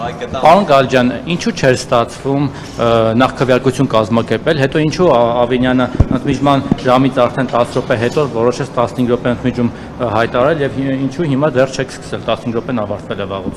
Պարոն Գալջյան, ինչու չէր ստացվում նախ քվեարկություն կազմակերպել, հետո ինչու Ավինյանը ընդմիջման ժամից արդեն 10 րոպե հետո որոշեց 15 րոպե ընդմիջում հայտարարել եւ ինչու հիմա դեռ չեք սկսել 15 րոպեն ավարտվել է վաղուց։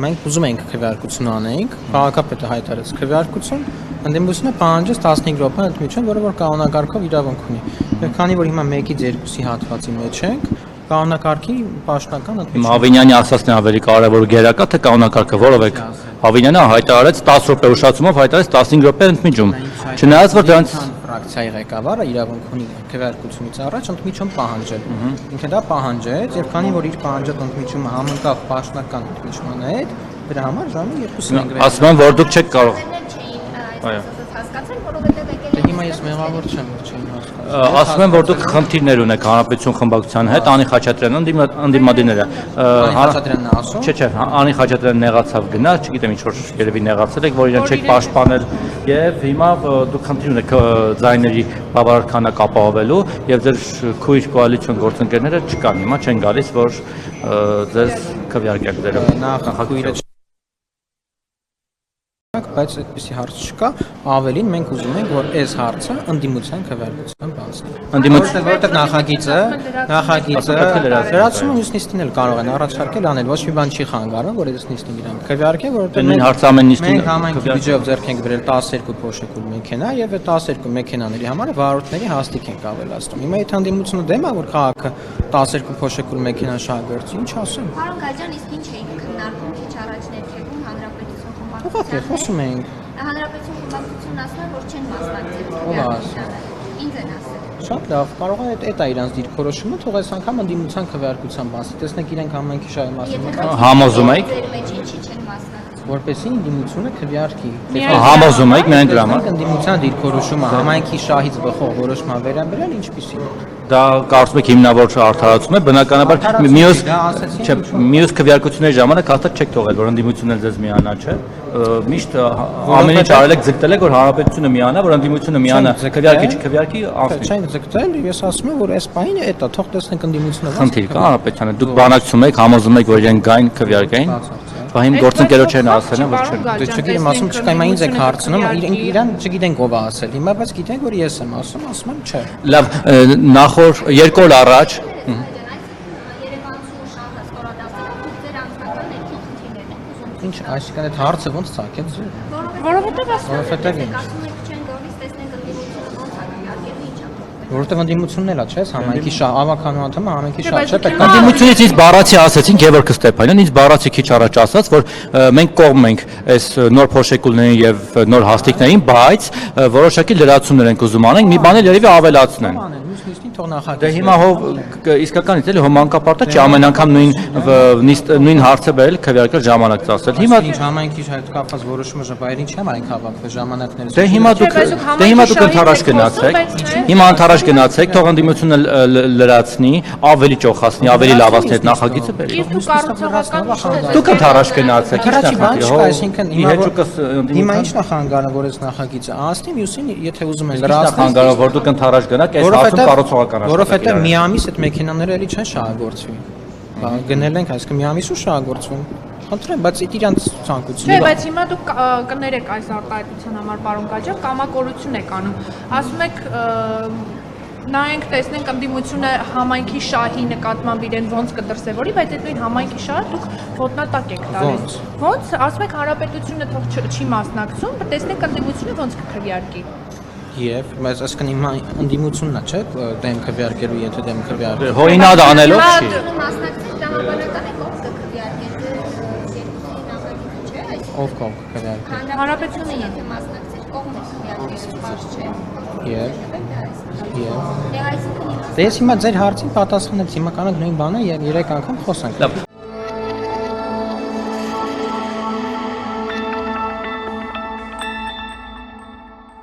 Մենք ուզում ենք քվեարկություն անենք, քաղաքապետը հայտարարեց քվեարկություն, ընդդիմությունը պահանջեց 15 րոպե ընդմիջում, որը որ կանոնակարգով իրավունք ունի։ Եվ քանի որ հիմա 1-ից 2-ի հատվածի մեջ ենք, կանոնակարգի պաշտոնական ընդմիջում։ Ավինյանի ասածն է ավելի կարևոր գերակա թե կանոնակարգը, որով եք Ավինյանը հայտարարեց 10 րոպե ուշացումով հայտարարեց 15 րոպե ընդմիջում։ Չնայած որ դրանց ֆրակցիայի ղեկավարը իրավունք ունի քվեարկությունից առաջ ընդմիջում պահանջել։ Ինքը դա պահանջեց, եւ քանի որ իր պահանջած ընդմիջումը համընկավ պաշտոնական ընդմիջման հետ, դրա համար ժամը 2-ին ենք վերել։ Ասում եմ, որ դուք չեք կարող։ Այո։ Հասկացել, որովհետև եկել Հիմա ես մեղավոր չեմ, չեմ հասկացել։ Ասում եմ, որ դուք խնդիրներ ունեք Հանրապետություն խմբակցության հետ, Անի Խաչատրյանն ընդդիմադիրները։ Խաչատրյանն է ասում։ Չէ, Անի Խաչատրյանը նեղացավ գնաց, չգիտեմ ինչ որ երևի նեղացել եք, որ իրեն չեք պաշտպանել եւ հիմա դուք խնդիր ունեք ձայների բավարար քանակ ապահովելու եւ ձեր քույր կոալիցիոն գործընկերները չկան, հիմա չեն գալիս, որ ձեզ քվեարկեն ձեր նախագույրը բայց այդպեսի հարց չկա, ավելին մենք ուզում ենք, որ այս հարցը ընդդիմության քվեարկության բացվի։ Որտեղ նախագիծը լրացումը մյուս նիստին էլ կարող են առաջարկել անել, ոչ մի բան չի խանգարում, որ այս նիստին իրան քվեարկեն, որովհետև նույն հարցը ամեն նիստին մենք համայնքի բյուջեով ձեռք ենք բերել 12 փոշեկուլ մեքենա եւ այդ 12 մեքենաների համար վարորդների հաստիք ենք ավելացնում։ Հիմա այդ ընդդիմությունը դեմ է, որ քաղաքը 12 փոշեկուլ մեքենա շահագործի, ինչ ասեմ։ Պարոն Գալջյան, իսկ ինչ էիք քննարկում քիչ առաջ ներքևում Հանրապետություն խմբակցության։ Խոսում ենք։ Հանրապետություն խմբակցությունն ասում է, որ չեն մասնակցել։ Ինչ են ասել։ Շատ լավ, կարող է այդ է իրանց դիրքորոշումը, թող այս անգամ ընդդիմության քվեարկության բացի։ Տեսնեք իրենք համայնքի շահի մասին համոզում եք։ Ձեր մեջ ինչի չեն մասնակցել։ Որպեսզի ընդդիմությունը քվեարկի։ Համոզում եք միայն դրա համար։ Ընդդիմության դիրքորոշումը համայնքի շահից բխող որոշման վերաբերյալ ինչպիսին է։ Դա կարծում եք հիմնավոր արդարացում է, բնականաբար մյուս քվեարկությունների ժամանակ հաստատ չեք թողել, որ ընդդիմությունն էլ ձեզ միանա, չէ՞։ Միշտ ամեն ինչ արել եք ձգտել եք, որ Հանրապետությունը միանա, որ ընդդիմությունը միանա, քվեարկի անցնի։ Չենք ձգտել, ես ասում եմ, որ այս պահին է դա, թող տեսնենք ընդդիմությունը։ Խնդիր կա Հանրապետությանը, դուք բանակցում եք, համոզում եք, որ իրենք գային քվեարկային։ Բա հիմա գործընկերոջ չեն ասել, որ չեն։ Դե չգիտեմ, ասում չկա, հիմա ինձ եք հարցնում, իրան չգիտենք ով է ասել։ Հիմա բայց գիտենք, որ ես եմ ասում եմ չէ։ Լավ, նախորդ 2 օր առաջ Ինչ, այսինքն այդ հարցը ոնց ցակեց։ Որովհետև ասում Որովհետև ինչ։ չեն գալիս, տեսնենք ընդդիմությունը ոնց է քվեարկելու ինչ է։ Որովհետև ընդդիմությունն էլ է, չէ՞, համայնքի շահ, ավականու անդամը համայնքի շահ չէ, պետք է։ Ընդդիմությունից ինձ բառացի ասեցին Գևորգ Ստեփանյան, ինձ բառացի քիչ առաջ ասաց, որ մենք կողմ ենք այս նոր փոշեկուլներին եւ նոր հաստիկներին, բայց որոշակի լրացումներ ենք ուզում անենք, մի բան էլ երևի ավելացնեն։ Դե հիմա իսկականից էլի հոմանկապարտը չի ամեն անգամ նույն հարցը բերել քվեարկել ժամանակ ծախսել։ Հիմա ինչ համայնքի հետ կապված որոշումը ժողովրդին չի ամեն հավաքվել ժամանակներից։ Դե հիմա դուք ընդառաջ գնացեք։ Հիմա ընդառաջ գնացեք, թող ընդդիմությունը լրացնի, ավելի ճոխացնի, ավելի լավացնի այդ նախագիծը բերի։ Դուք ընդառաջ գնացեք, ինչ նախագիծ։ Այսինքն հիմա ինչ նախանգարը որ այս նախագիծը ասնի, մյուսին եթե ուզում են լրացնել, նախանգարը որ դուք ընդառաջ գնաք, այս հարցում կառուցողական աշխատանք։ Որովհետև մի ամիս այդ մեքենաները էլի չեն շահագործվի։ Գնել ենք, այսինքն մի ամիս ու շահագործվում։ Խնդրեմ, բայց իրանց ցանկությունն է։ Չէ, բայց հիմա դուք կներեք այս արտահայտության համար, պարոն Գալջյան, կամակորություն եք անում։ Ասում եք նայենք, տեսնենք ընդդիմությունը համայնքի շահի նկատմամբ իրեն ոնց կդրսևորի, բայց այդ նույն համայնքի շահը դուք ոտնատակ եք տալիս։ Ոնց, ասում եք Հանրապետությունը թող չի մասնակցում, բայց տեսնենք ընդդիմությունը ոնց կքվեարկի։ Եվ բայց այսինքն հիմա ընդդիմությունն է, չէ՞, դեմ քվեարկելու, եթե դեմ քվեարկելու։ Հորինակ անելով չի։ Մասնակցել դա հավանական է կողմ կքվեարկել երկուսի նախագիծը, չէ՞, այս։ Ով կողմ քվեարկել։ Հանրապետությունը եթե մասնակցել կողմ կքվեարկել, բաց չէ։ Եվ Այսինքն Դե ես հիմա ձեր հարցին պատասխանեցի, հիմա կանենք նույն բանը եւ 3 անգամ խոսանք։